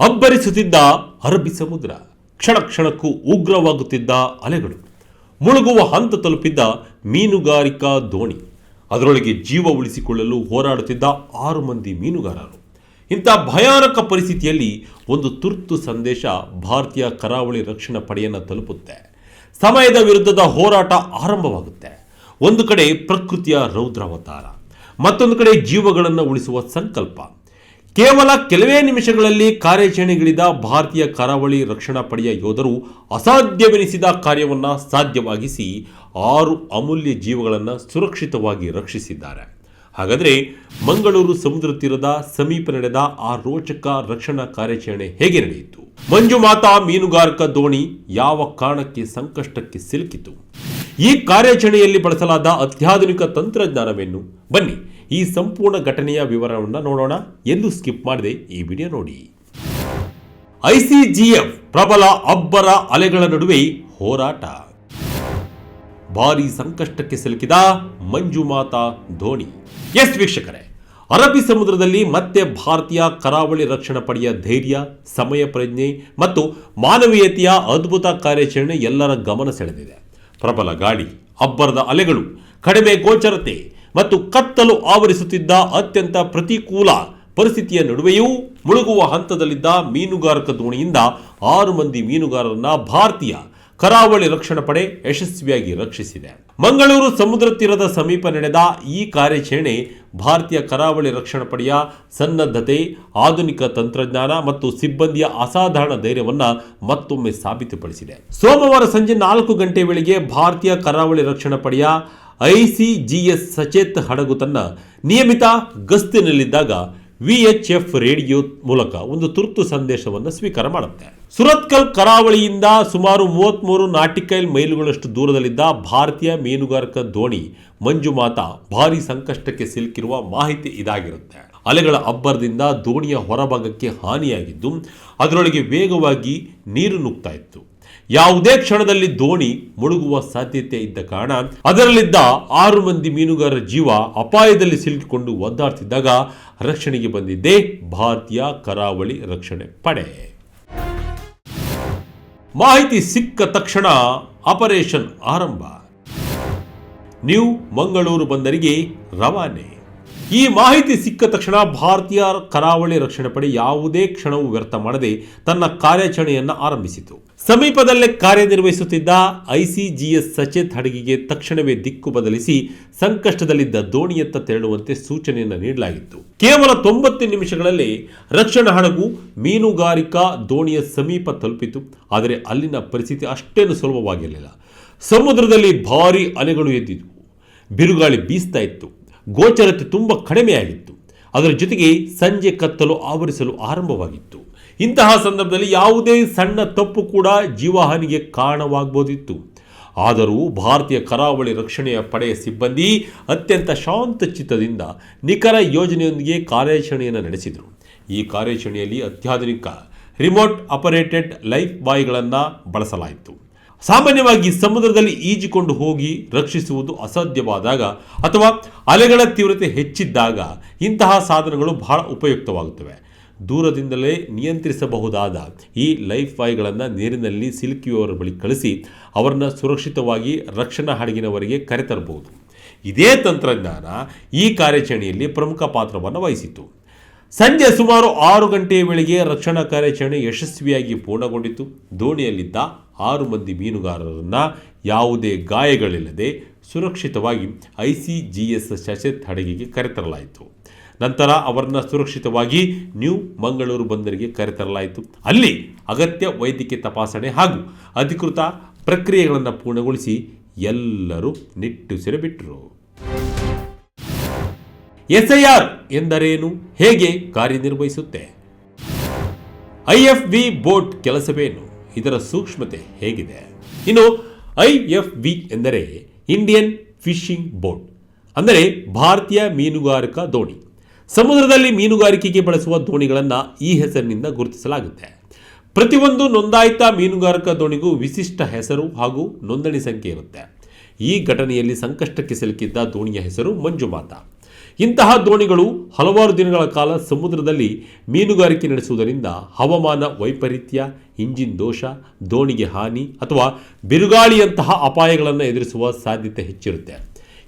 ಅಬ್ಬರಿಸುತ್ತಿದ್ದ ಅರಬ್ಬಿ ಸಮುದ್ರ, ಕ್ಷಣ ಕ್ಷಣಕ್ಕೂ ಉಗ್ರವಾಗುತ್ತಿದ್ದ ಅಲೆಗಳು, ಮುಳುಗುವ ಹಂತ ತಲುಪಿದ್ದ ಮೀನುಗಾರಿಕಾ ದೋಣಿ, ಅದರೊಳಗೆ ಜೀವ ಉಳಿಸಿಕೊಳ್ಳಲು ಹೋರಾಡುತ್ತಿದ್ದ 6 ಮಂದಿ ಮೀನುಗಾರರು. ಇಂಥ ಭಯಾನಕ ಪರಿಸ್ಥಿತಿಯಲ್ಲಿ ಒಂದು ತುರ್ತು ಸಂದೇಶ ಭಾರತೀಯ ಕರಾವಳಿ ರಕ್ಷಣಾ ಪಡೆಯನ್ನು ತಲುಪುತ್ತೆ. ಸಮಯದ ವಿರುದ್ಧದ ಹೋರಾಟ ಆರಂಭವಾಗುತ್ತೆ. ಒಂದು ಕಡೆ ಪ್ರಕೃತಿಯ ರೌದ್ರಾವತಾರ, ಮತ್ತೊಂದು ಕಡೆ ಜೀವಗಳನ್ನು ಉಳಿಸುವ ಸಂಕಲ್ಪ. ಕೇವಲ ಕೆಲವೇ ನಿಮಿಷಗಳಲ್ಲಿ ಕಾರ್ಯಾಚರಣೆಗಿಳಿದ ಭಾರತೀಯ ಕರಾವಳಿ ರಕ್ಷಣಾ ಪಡೆಯ ಯೋಧರು ಅಸಾಧ್ಯವೆನಿಸಿದ ಕಾರ್ಯವನ್ನು ಸಾಧ್ಯವಾಗಿಸಿ 6 ಅಮೂಲ್ಯ ಜೀವಗಳನ್ನು ಸುರಕ್ಷಿತವಾಗಿ ರಕ್ಷಿಸಿದ್ದಾರೆ. ಹಾಗಾದರೆ ಮಂಗಳೂರು ಸಮುದ್ರ ತೀರದ ಸಮೀಪ ನಡೆದ ಆ ರೋಚಕ ರಕ್ಷಣಾ ಕಾರ್ಯಾಚರಣೆ ಹೇಗೆ ನಡೆಯಿತು? ಮಂಜುಮಾತಾ ಮೀನುಗಾರಿಕಾ ದೋಣಿ ಯಾವ ಕಾರಣಕ್ಕೆ ಸಂಕಷ್ಟಕ್ಕೆ ಸಿಲುಕಿತು? ಈ ಕಾರ್ಯಾಚರಣೆಯಲ್ಲಿ ಬಳಸಲಾದ ಅತ್ಯಾಧುನಿಕ ತಂತ್ರಜ್ಞಾನವೇನು? ಬನ್ನಿ ಈ ಸಂಪೂರ್ಣ ಘಟನೆಯ ವಿವರವನ್ನು ನೋಡೋಣ. ಎಂದು ಸ್ಕಿಪ್ ಮಾಡದೆ ಈ ವಿಡಿಯೋ ನೋಡಿ. ಐಸಿಜಿಎಫ್ ಪ್ರಬಲ ಅಬ್ಬರ ಅಲೆಗಳ ನಡುವೆ ಹೋರಾಟ. ಭಾರೀ ಸಂಕಷ್ಟಕ್ಕೆ ಸಿಲುಕಿದ ಮಂಜುಮಾತಾ ದೋಣಿ. ಎಸ್ ವೀಕ್ಷಕರೇ, ಅರಬ್ಬಿ ಸಮುದ್ರದಲ್ಲಿ ಮತ್ತೆ ಭಾರತೀಯ ಕರಾವಳಿ ರಕ್ಷಣಾ ಪಡೆಯ ಧೈರ್ಯ, ಸಮಯ ಪ್ರಜ್ಞೆ ಮತ್ತು ಮಾನವೀಯತೆಯ ಅದ್ಭುತ ಕಾರ್ಯಾಚರಣೆ ಎಲ್ಲರ ಗಮನ ಸೆಳೆದಿದೆ. ಪ್ರಬಲ ಗಾಳಿ, ಅಬ್ಬರದ ಅಲೆಗಳು, ಕಡಿಮೆ ಗೋಚರತೆ ಮತ್ತು ಕತ್ತಲು ಆವರಿಸುತ್ತಿದ್ದ ಅತ್ಯಂತ ಪ್ರತಿಕೂಲ ಪರಿಸ್ಥಿತಿಯ ನಡುವೆಯೂ ಮುಳುಗುವ ಹಂತದಲ್ಲಿದ್ದ ಮೀನುಗಾರಿಕಾ ದೋಣಿಯಿಂದ 6 ಮಂದಿ ಮೀನುಗಾರರನ್ನ ಭಾರತೀಯ ಕರಾವಳಿ ರಕ್ಷಣಾ ಪಡೆ ಯಶಸ್ವಿಯಾಗಿ ರಕ್ಷಿಸಿದೆ. ಮಂಗಳೂರು ಸಮುದ್ರ ತೀರದ ಸಮೀಪ ನಡೆದ ಈ ಕಾರ್ಯಾಚರಣೆ ಭಾರತೀಯ ಕರಾವಳಿ ರಕ್ಷಣಾ ಪಡೆಯ ಸನ್ನದ್ಧತೆ, ಆಧುನಿಕ ತಂತ್ರಜ್ಞಾನ ಮತ್ತು ಸಿಬ್ಬಂದಿಯ ಅಸಾಧಾರಣ ಧೈರ್ಯವನ್ನು ಮತ್ತೊಮ್ಮೆ ಸಾಬೀತುಪಡಿಸಿದೆ. ಸೋಮವಾರ ಸಂಜೆ 4 ಗಂಟೆ ವೇಳೆಗೆ ಭಾರತೀಯ ಕರಾವಳಿ ರಕ್ಷಣಾ ಪಡೆಯ ಐಸಿಜಿಎಸ್ ಸಚೇತ್ ಹಡಗು ತನ್ನ ನಿಯಮಿತ ಗಸ್ತಿನಲ್ಲಿದ್ದಾಗ ವಿಎಚ್ಎಫ್ ರೇಡಿಯೋ ಮೂಲಕ ಒಂದು ತುರ್ತು ಸಂದೇಶವನ್ನು ಸ್ವೀಕಾರ ಮಾಡುತ್ತೆ. ಸುರತ್ಕಲ್ ಕರಾವಳಿಯಿಂದ ಸುಮಾರು 33 ನಾಟಿಕೈಲ್ ಮೈಲುಗಳಷ್ಟು ದೂರದಲ್ಲಿದ್ದ ಭಾರತೀಯ ಮೀನುಗಾರಿಕಾ ದೋಣಿ ಮಂಜುಮಾತಾ ಭಾರೀ ಸಂಕಷ್ಟಕ್ಕೆ ಸಿಲುಕಿರುವ ಮಾಹಿತಿ ಇದಾಗಿರುತ್ತೆ. ಅಲೆಗಳ ಅಬ್ಬರದಿಂದ ದೋಣಿಯ ಹೊರಭಾಗಕ್ಕೆ ಹಾನಿಯಾಗಿದ್ದು ಅದರೊಳಗೆ ವೇಗವಾಗಿ ನೀರು ನುಗ್ತಾ ಇತ್ತು. ಯಾವುದೇ ಕ್ಷಣದಲ್ಲಿ ದೋಣಿ ಮುಳುಗುವ ಸಾಧ್ಯತೆ ಇದ್ದ ಕಾರಣ ಅದರಲ್ಲಿದ್ದ 6 ಮಂದಿ ಮೀನುಗಾರರ ಜೀವ ಅಪಾಯದಲ್ಲಿ ಸಿಲುಕಿಕೊಂಡು ಒದ್ದಾಡ್ತಿದ್ದಾಗ ರಕ್ಷಣೆಗೆ ಬಂದಿದ್ದೇ ಭಾರತೀಯ ಕರಾವಳಿ ರಕ್ಷಣೆ ಪಡೆ. ಮಾಹಿತಿ ಸಿಕ್ಕ ತಕ್ಷಣ ಆಪರೇಷನ್ ಆರಂಭ. ನ್ಯೂ ಮಂಗಳೂರು ಬಂದರಿಗೆ ರವಾನೆ. ಈ ಮಾಹಿತಿ ಸಿಕ್ಕ ತಕ್ಷಣ ಭಾರತೀಯ ಕರಾವಳಿ ರಕ್ಷಣಾ ಪಡೆ ಯಾವುದೇ ಕ್ಷಣವೂ ವ್ಯರ್ಥ ಮಾಡದೆ ತನ್ನ ಕಾರ್ಯಾಚರಣೆಯನ್ನು ಆರಂಭಿಸಿತು. ಸಮೀಪದಲ್ಲೇ ಕಾರ್ಯನಿರ್ವಹಿಸುತ್ತಿದ್ದ ಐಸಿಜಿಎಸ್ ಸಚೇತ್ ಹಡಗಿಗೆ ತಕ್ಷಣವೇ ದಿಕ್ಕು ಬದಲಿಸಿ ಸಂಕಷ್ಟದಲ್ಲಿದ್ದ ದೋಣಿಯತ್ತ ತೆರಳುವಂತೆ ಸೂಚನೆಯನ್ನು ನೀಡಲಾಗಿತ್ತು. ಕೇವಲ 90 ನಿಮಿಷಗಳಲ್ಲಿ ರಕ್ಷಣಾ ಹಡಗು ಮೀನುಗಾರಿಕಾ ದೋಣಿಯ ಸಮೀಪ ತಲುಪಿತು. ಆದರೆ ಅಲ್ಲಿನ ಪರಿಸ್ಥಿತಿ ಅಷ್ಟೇನು ಸುಲಭವಾಗಿರಲಿಲ್ಲ. ಸಮುದ್ರದಲ್ಲಿ ಭಾರೀ ಅಲೆಗಳು ಎದ್ದಿದ್ವು, ಬಿರುಗಾಳಿ ಬೀಸ್ತಾ ಇತ್ತು, ಗೋಚರತೆ ತುಂಬ ಕಡಿಮೆಯಾಗಿತ್ತು. ಅದರ ಜೊತೆಗೆ ಸಂಜೆ ಕತ್ತಲು ಆವರಿಸಲು ಆರಂಭವಾಗಿತ್ತು. ಇಂತಹ ಸಂದರ್ಭದಲ್ಲಿ ಯಾವುದೇ ಸಣ್ಣ ತಪ್ಪು ಕೂಡ ಜೀವಹಾನಿಗೆ ಕಾರಣವಾಗಬಹುದಿತ್ತು. ಆದರೂ ಭಾರತೀಯ ಕರಾವಳಿ ರಕ್ಷಣೆಯ ಪಡೆಯ ಸಿಬ್ಬಂದಿ ಅತ್ಯಂತ ಶಾಂತಚಿತ್ತದಿಂದ ನಿಖರ ಯೋಜನೆಯೊಂದಿಗೆ ಕಾರ್ಯಾಚರಣೆಯನ್ನು ನಡೆಸಿದರು. ಈ ಕಾರ್ಯಾಚರಣೆಯಲ್ಲಿ ಅತ್ಯಾಧುನಿಕ ರಿಮೋಟ್ ಆಪರೇಟೆಡ್ ಲೈಫ್ ಬಾಯ್ಗಳನ್ನು ಬಳಸಲಾಯಿತು. ಸಾಮಾನ್ಯವಾಗಿ ಸಮುದ್ರದಲ್ಲಿ ಈಜಿಕೊಂಡು ಹೋಗಿ ರಕ್ಷಿಸುವುದು ಅಸಾಧ್ಯವಾದಾಗ ಅಥವಾ ಅಲೆಗಳ ತೀವ್ರತೆ ಹೆಚ್ಚಿದ್ದಾಗ ಇಂತಹ ಸಾಧನಗಳು ಬಹಳ ಉಪಯುಕ್ತವಾಗುತ್ತವೆ. ದೂರದಿಂದಲೇ ನಿಯಂತ್ರಿಸಬಹುದಾದ ಈ ಲೈಫ್ ಬಾಯ್ಗಳನ್ನು ನೀರಿನಲ್ಲಿ ಸಿಲುಕಿಯುವವರ ಬಳಿ ಕಳಿಸಿ ಅವರನ್ನು ಸುರಕ್ಷಿತವಾಗಿ ರಕ್ಷಣಾ ಹಡಗಿನವರೆಗೆ ಕರೆತರಬಹುದು. ಇದೇ ತಂತ್ರಜ್ಞಾನ ಈ ಕಾರ್ಯಾಚರಣೆಯಲ್ಲಿ ಪ್ರಮುಖ ಪಾತ್ರವನ್ನು ವಹಿಸಿತು. ಸಂಜೆ ಸುಮಾರು 6 ಗಂಟೆಯ ವೇಳೆಗೆ ರಕ್ಷಣಾ ಕಾರ್ಯಾಚರಣೆ ಯಶಸ್ವಿಯಾಗಿ ಪೂರ್ಣಗೊಂಡಿತು. ದೋಣಿಯಲ್ಲಿದ್ದ 6 ಮಂದಿ ಮೀನುಗಾರರನ್ನು ಯಾವುದೇ ಗಾಯಗಳಿಲ್ಲದೆ ಸುರಕ್ಷಿತವಾಗಿ ಐಸಿಜಿಎಸ್ ಸಚೇತ್ ಹಡಗಿಗೆ ಕರೆತರಲಾಯಿತು. ನಂತರ ಅವರನ್ನು ಸುರಕ್ಷಿತವಾಗಿ ನ್ಯೂ ಮಂಗಳೂರು ಬಂದರಿಗೆ ಕರೆತರಲಾಯಿತು. ಅಲ್ಲಿ ಅಗತ್ಯ ವೈದ್ಯಕೀಯ ತಪಾಸಣೆ ಹಾಗೂ ಅಧಿಕೃತ ಪ್ರಕ್ರಿಯೆಗಳನ್ನು ಪೂರ್ಣಗೊಳಿಸಿ ಎಲ್ಲರೂ ನಿಟ್ಟುಸಿರು ಬಿಟ್ಟರು. ಎಸ್ಐಆರ್ ಎಂದರೇನು? ಹೇಗೆ ಕಾರ್ಯನಿರ್ವಹಿಸುತ್ತೆ? ಐಎಫ್ವಿ ಬೋಟ್ ಕೆಲಸವೇನು? ಇದರ ಸೂಕ್ಷ್ಮತೆ ಹೇಗಿದೆ? ಇನ್ನು ಐಎಫ್ವಿ ಎಂದರೆ ಇಂಡಿಯನ್ ಫಿಶಿಂಗ್ ಬೋಟ್, ಅಂದರೆ ಭಾರತೀಯ ಮೀನುಗಾರಿಕಾ ದೋಣಿ. ಸಮುದ್ರದಲ್ಲಿ ಮೀನುಗಾರಿಕೆಗೆ ಬಳಸುವ ದೋಣಿಗಳನ್ನು ಈ ಹೆಸರಿನಿಂದ ಗುರುತಿಸಲಾಗುತ್ತೆ. ಪ್ರತಿಯೊಂದು ನೋಂದಾಯಿತ ಮೀನುಗಾರಿಕಾ ದೋಣಿಗೂ ವಿಶಿಷ್ಟ ಹೆಸರು ಹಾಗೂ ನೋಂದಣಿ ಸಂಖ್ಯೆ ಇರುತ್ತೆ. ಈ ಘಟನೆಯಲ್ಲಿ ಸಂಕಷ್ಟಕ್ಕೆ ಸಿಲುಕಿದ್ದ ದೋಣಿಯ ಹೆಸರು ಮಂಜುಮಾತಾ. ಇಂತಹ ದೋಣಿಗಳು ಹಲವಾರು ದಿನಗಳ ಕಾಲ ಸಮುದ್ರದಲ್ಲಿ ಮೀನುಗಾರಿಕೆ ನಡೆಸುವುದರಿಂದ ಹವಾಮಾನ ವೈಪರೀತ್ಯ, ಇಂಜಿನ್ ದೋಷ, ದೋಣಿಗೆ ಹಾನಿ ಅಥವಾ ಬಿರುಗಾಳಿಯಂತಹ ಅಪಾಯಗಳನ್ನು ಎದುರಿಸುವ ಸಾಧ್ಯತೆ ಹೆಚ್ಚಿರುತ್ತೆ.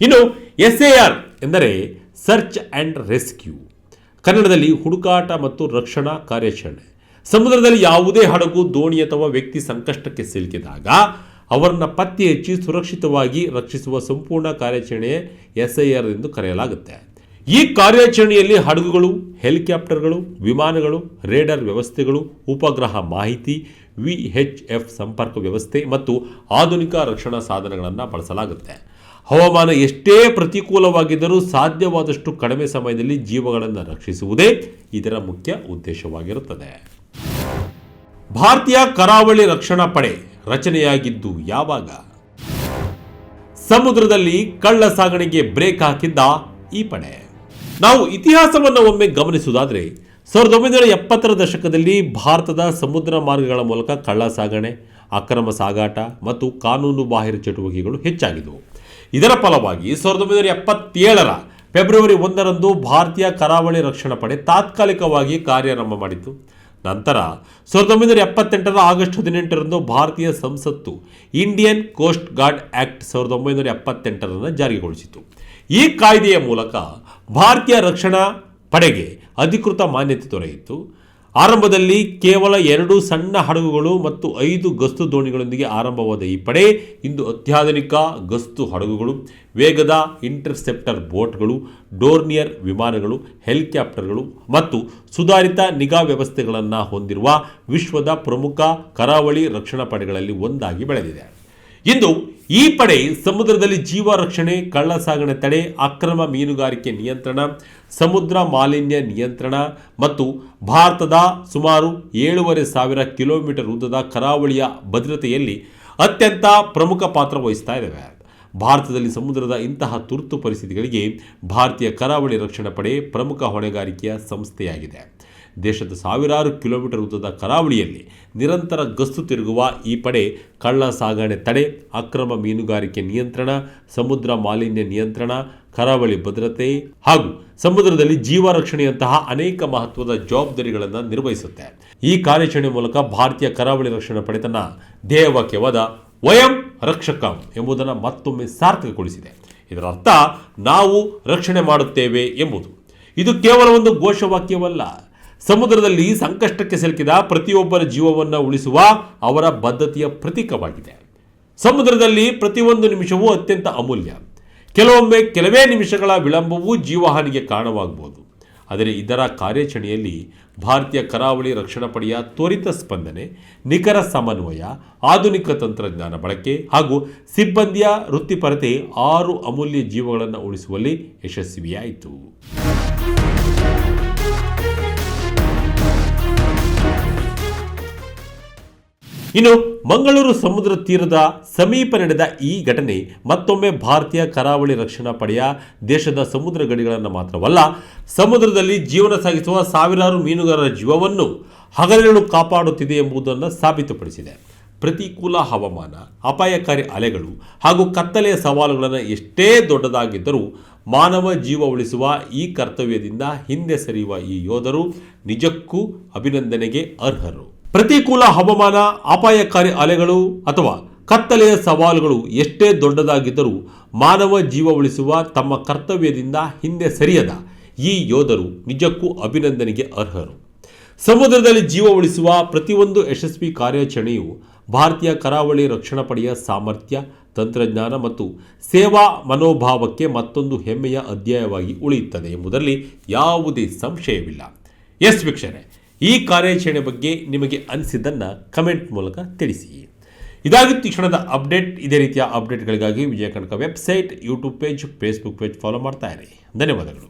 ಇನ್ನು SAR ಎಂದರೆ ಸರ್ಚ್ ಆ್ಯಂಡ್ ರೆಸ್ಕ್ಯೂ, ಕನ್ನಡದಲ್ಲಿ ಹುಡುಕಾಟ ಮತ್ತು ರಕ್ಷಣಾ ಕಾರ್ಯಾಚರಣೆ. ಸಮುದ್ರದಲ್ಲಿ ಯಾವುದೇ ಹಡಗು, ದೋಣಿ ಅಥವಾ ವ್ಯಕ್ತಿ ಸಂಕಷ್ಟಕ್ಕೆ ಸಿಲುಕಿದಾಗ ಅವರನ್ನು ಪತ್ತೆ ಹಚ್ಚಿ ಸುರಕ್ಷಿತವಾಗಿ ರಕ್ಷಿಸುವ ಸಂಪೂರ್ಣ ಕಾರ್ಯಾಚರಣೆ SAR ಎಂದು ಕರೆಯಲಾಗುತ್ತೆ. ಈ ಕಾರ್ಯಾಚರಣೆಯಲ್ಲಿ ಹಡಗುಗಳು, ಹೆಲಿಕಾಪ್ಟರ್ಗಳು, ವಿಮಾನಗಳು, ರೇಡಾರ್ ವ್ಯವಸ್ಥೆಗಳು, ಉಪಗ್ರಹ ಮಾಹಿತಿ, VHF ಸಂಪರ್ಕ ವ್ಯವಸ್ಥೆ ಮತ್ತು ಆಧುನಿಕ ರಕ್ಷಣಾ ಸಾಧನಗಳನ್ನು ಬಳಸಲಾಗುತ್ತೆ. ಹವಾಮಾನ ಎಷ್ಟೇ ಪ್ರತಿಕೂಲವಾಗಿದ್ದರೂ ಸಾಧ್ಯವಾದಷ್ಟು ಕಡಿಮೆ ಸಮಯದಲ್ಲಿ ಜೀವಗಳನ್ನು ರಕ್ಷಿಸುವುದೇ ಇದರ ಮುಖ್ಯ ಉದ್ದೇಶವಾಗಿರುತ್ತದೆ. ಭಾರತೀಯ ಕರಾವಳಿ ರಕ್ಷಣಾ ಪಡೆ ರಚನೆಯಾಗಿದ್ದು ಯಾವಾಗ? ಸಮುದ್ರದಲ್ಲಿ ಕಳ್ಳ ಸಾಗಣೆಗೆ ಬ್ರೇಕ್ ಹಾಕಿದ್ದ ಈ ಪಡೆ. ನಾವು ಇತಿಹಾಸವನ್ನು ಒಮ್ಮೆ ಗಮನಿಸುವುದಾದರೆ 1970ರ ದಶಕದಲ್ಲಿ ಭಾರತದ ಸಮುದ್ರ ಮಾರ್ಗಗಳ ಮೂಲಕ ಕಳ್ಳ ಸಾಗಣೆ, ಅಕ್ರಮ ಸಾಗಾಟ ಮತ್ತು ಕಾನೂನು ಬಾಹಿರ ಚಟುವಟಿಕೆಗಳು ಹೆಚ್ಚಾಗಿದ್ದವು. ಇದರ ಫಲವಾಗಿ 1977ರ ಫೆಬ್ರವರಿ 1ರಂದು ಭಾರತೀಯ ಕರಾವಳಿ ರಕ್ಷಣಾ ಪಡೆ ತಾತ್ಕಾಲಿಕವಾಗಿ ಕಾರ್ಯಾರಂಭ ಮಾಡಿತು. ನಂತರ 1978ರ ಆಗಸ್ಟ್ 18ರಂದು ಭಾರತೀಯ ಸಂಸತ್ತು ಇಂಡಿಯನ್ ಕೋಸ್ಟ್ ಗಾರ್ಡ್ ಆಕ್ಟ್ 1978 ಜಾರಿಗೊಳಿಸಿತು. ಈ ಕಾಯ್ದೆಯ ಮೂಲಕ ಭಾರತೀಯ ರಕ್ಷಣಾ ಪಡೆಗೆ ಅಧಿಕೃತ ಮಾನ್ಯತೆ ದೊರೆಯಿತು. ಆರಂಭದಲ್ಲಿ ಕೇವಲ 2 ಸಣ್ಣ ಹಡಗುಗಳು ಮತ್ತು 5 ಗಸ್ತು ದೋಣಿಗಳೊಂದಿಗೆ ಆರಂಭವಾದ ಈ ಪಡೆ ಇಂದು ಅತ್ಯಾಧುನಿಕ ಗಸ್ತು ಹಡಗುಗಳು, ವೇಗದ ಇಂಟರ್ಸೆಪ್ಟರ್ ಬೋಟ್ಗಳು, ಡೋರ್ನಿಯರ್ ವಿಮಾನಗಳು, ಹೆಲಿಕಾಪ್ಟರ್ಗಳು ಮತ್ತು ಸುಧಾರಿತ ನಿಗಾ ವ್ಯವಸ್ಥೆಗಳನ್ನು ಹೊಂದಿರುವ ವಿಶ್ವದ ಪ್ರಮುಖ ಕರಾವಳಿ ರಕ್ಷಣಾ ಪಡೆಗಳಲ್ಲಿ ಒಂದಾಗಿ ಬೆಳೆದಿದೆ. ಇಂದು ಈ ಪಡೆ ಸಮುದ್ರದಲ್ಲಿ ಜೀವ ರಕ್ಷಣೆ, ಕಳ್ಳ ಸಾಗಣೆ ತಡೆ, ಅಕ್ರಮ ಮೀನುಗಾರಿಕೆ ನಿಯಂತ್ರಣ, ಸಮುದ್ರ ಮಾಲಿನ್ಯ ನಿಯಂತ್ರಣ ಮತ್ತು ಭಾರತದ ಸುಮಾರು 7,500 ಕಿಲೋಮೀಟರ್ ಉದ್ದದ ಕರಾವಳಿಯ ಭದ್ರತೆಯಲ್ಲಿ ಅತ್ಯಂತ ಪ್ರಮುಖ ಪಾತ್ರ ವಹಿಸ್ತಾ ಇದ್ದಾವೆ. ಭಾರತದಲ್ಲಿ ಸಮುದ್ರದ ಇಂತಹ ತುರ್ತು ಪರಿಸ್ಥಿತಿಗಳಿಗೆ ಭಾರತೀಯ ಕರಾವಳಿ ರಕ್ಷಣಾ ಪಡೆ ಪ್ರಮುಖ ಹೊಣೆಗಾರಿಕೆಯ ಸಂಸ್ಥೆಯಾಗಿದೆ. ದೇಶದ ಸಾವಿರಾರು ಕಿಲೋಮೀಟರ್ ಉದ್ದದ ಕರಾವಳಿಯಲ್ಲಿ ನಿರಂತರ ಗಸ್ತು ತಿರುಗುವ ಈ ಪಡೆ ಕಳ್ಳ ಸಾಗಣೆ ತಡೆ, ಅಕ್ರಮ ಮೀನುಗಾರಿಕೆ ನಿಯಂತ್ರಣ, ಸಮುದ್ರ ಮಾಲಿನ್ಯ ನಿಯಂತ್ರಣ, ಕರಾವಳಿ ಭದ್ರತೆ ಹಾಗೂ ಸಮುದ್ರದಲ್ಲಿ ಜೀವ ರಕ್ಷಣೆಯಂತಹ ಅನೇಕ ಮಹತ್ವದ ಜವಾಬ್ದಾರಿಗಳನ್ನು ನಿರ್ವಹಿಸುತ್ತೆ. ಈ ಕಾರ್ಯಾಚರಣೆ ಮೂಲಕ ಭಾರತೀಯ ಕರಾವಳಿ ರಕ್ಷಣಾ ಪಡೆ ತನ್ನ ಧ್ಯೇಯವಾಕ್ಯವಾದ ವಯಂ ರಕ್ಷಕಂ ಎಂಬುದನ್ನು ಮತ್ತೊಮ್ಮೆ ಸಾರ್ಥಕಗೊಳಿಸಿದೆ. ಇದರ ಅರ್ಥ ನಾವು ರಕ್ಷಣೆ ಮಾಡುತ್ತೇವೆ ಎಂಬುದು. ಇದು ಕೇವಲ ಒಂದು ಘೋಷವಾಕ್ಯವಲ್ಲ, ಸಮುದ್ರದಲ್ಲಿ ಸಂಕಷ್ಟಕ್ಕೆ ಸಿಲುಕಿದ ಪ್ರತಿಯೊಬ್ಬರ ಜೀವವನ್ನು ಉಳಿಸುವ ಅವರ ಬದ್ಧತೆಯ ಪ್ರತೀಕವಾಗಿದೆ. ಸಮುದ್ರದಲ್ಲಿ ಪ್ರತಿಯೊಂದು ನಿಮಿಷವೂ ಅತ್ಯಂತ ಅಮೂಲ್ಯ. ಕೆಲವೊಮ್ಮೆ ಕೆಲವೇ ನಿಮಿಷಗಳ ವಿಳಂಬವೂ ಜೀವಹಾನಿಗೆ ಕಾರಣವಾಗಬಹುದು. ಆದರೆ ಇದರ ಕಾರ್ಯಾಚರಣೆಯಲ್ಲಿ ಭಾರತೀಯ ಕರಾವಳಿ ರಕ್ಷಣಾ ಪಡೆಯ ತ್ವರಿತ ಸ್ಪಂದನೆ, ನಿಖರ ಸಮನ್ವಯ, ಆಧುನಿಕ ತಂತ್ರಜ್ಞಾನ ಬಳಕೆ ಹಾಗೂ ಸಿಬ್ಬಂದಿಯ ವೃತ್ತಿಪರತೆ 6 ಅಮೂಲ್ಯ ಜೀವಗಳನ್ನು ಉಳಿಸುವಲ್ಲಿ ಯಶಸ್ವಿಯಾಯಿತು. ಇನ್ನು ಮಂಗಳೂರು ಸಮುದ್ರ ತೀರದ ಸಮೀಪ ನಡೆದ ಈ ಘಟನೆ ಮತ್ತೊಮ್ಮೆ ಭಾರತೀಯ ಕರಾವಳಿ ರಕ್ಷಣಾ ಪಡೆಯ ದೇಶದ ಸಮುದ್ರ ಗಡಿಗಳನ್ನು ಮಾತ್ರವಲ್ಲ, ಸಮುದ್ರದಲ್ಲಿ ಜೀವನ ಸಾಗಿಸುವ ಸಾವಿರಾರು ಮೀನುಗಾರರ ಜೀವವನ್ನು ಹಗಲಿರುಳು ಕಾಪಾಡುತ್ತಿದೆ ಎಂಬುದನ್ನು ಸಾಬೀತುಪಡಿಸಿದೆ. ಪ್ರತಿಕೂಲ ಹವಾಮಾನ, ಅಪಾಯಕಾರಿ ಅಲೆಗಳು ಹಾಗೂ ಕತ್ತಲೆಯ ಸವಾಲುಗಳನ್ನು ಎಷ್ಟೇ ದೊಡ್ಡದಾಗಿದ್ದರೂ ಮಾನವ ಜೀವ ಉಳಿಸುವ ಈ ಕರ್ತವ್ಯದಿಂದ ಹಿಂದೆ ಸರಿಯುವ ಈ ಯೋಧರು ನಿಜಕ್ಕೂ ಅಭಿನಂದನೆಗೆ ಅರ್ಹರು. ಪ್ರತಿಕೂಲ ಹವಾಮಾನ, ಅಪಾಯಕಾರಿ ಅಲೆಗಳು ಅಥವಾ ಕತ್ತಲೆಯ ಸವಾಲುಗಳು ಎಷ್ಟೇ ದೊಡ್ಡದಾಗಿದ್ದರೂ ಮಾನವ ಜೀವ ಉಳಿಸುವ ತಮ್ಮ ಕರ್ತವ್ಯದಿಂದ ಹಿಂದೆ ಸರಿಯದ ಈ ಯೋಧರು ನಿಜಕ್ಕೂ ಅಭಿನಂದನೆಗೆ ಅರ್ಹರು. ಸಮುದ್ರದಲ್ಲಿ ಜೀವ ಉಳಿಸುವ ಪ್ರತಿಯೊಂದು ಯಶಸ್ವಿ ಕಾರ್ಯಾಚರಣೆಯು ಭಾರತೀಯ ಕರಾವಳಿ ರಕ್ಷಣಾ ಪಡೆಯ ಸಾಮರ್ಥ್ಯ, ತಂತ್ರಜ್ಞಾನ ಮತ್ತು ಸೇವಾ ಮನೋಭಾವಕ್ಕೆ ಮತ್ತೊಂದು ಹೆಮ್ಮೆಯ ಅಧ್ಯಾಯವಾಗಿ ಉಳಿಯುತ್ತದೆ ಎಂಬುದರಲ್ಲಿ ಯಾವುದೇ ಸಂಶಯವಿಲ್ಲ. ಎಸ್ ವೀಕ್ಷಕರೇ, ಈ ಕಾರ್ಯಾಚರಣೆ ಬಗ್ಗೆ ನಿಮಗೆ ಅನಿಸಿದ್ದನ್ನು ಕಮೆಂಟ್ ಮೂಲಕ ತಿಳಿಸಿ. ಇದಾಗಿತ್ತು ಈ ಕ್ಷಣದ ಅಪ್ಡೇಟ್. ಇದೇ ರೀತಿಯ ಅಪ್ಡೇಟ್ಗಳಿಗಾಗಿ ವಿಜಯ ಕನಕ website, YouTube page, Facebook page follow ಮಾಡ್ತಾ ಇರಿ. ಧನ್ಯವಾದಗಳು.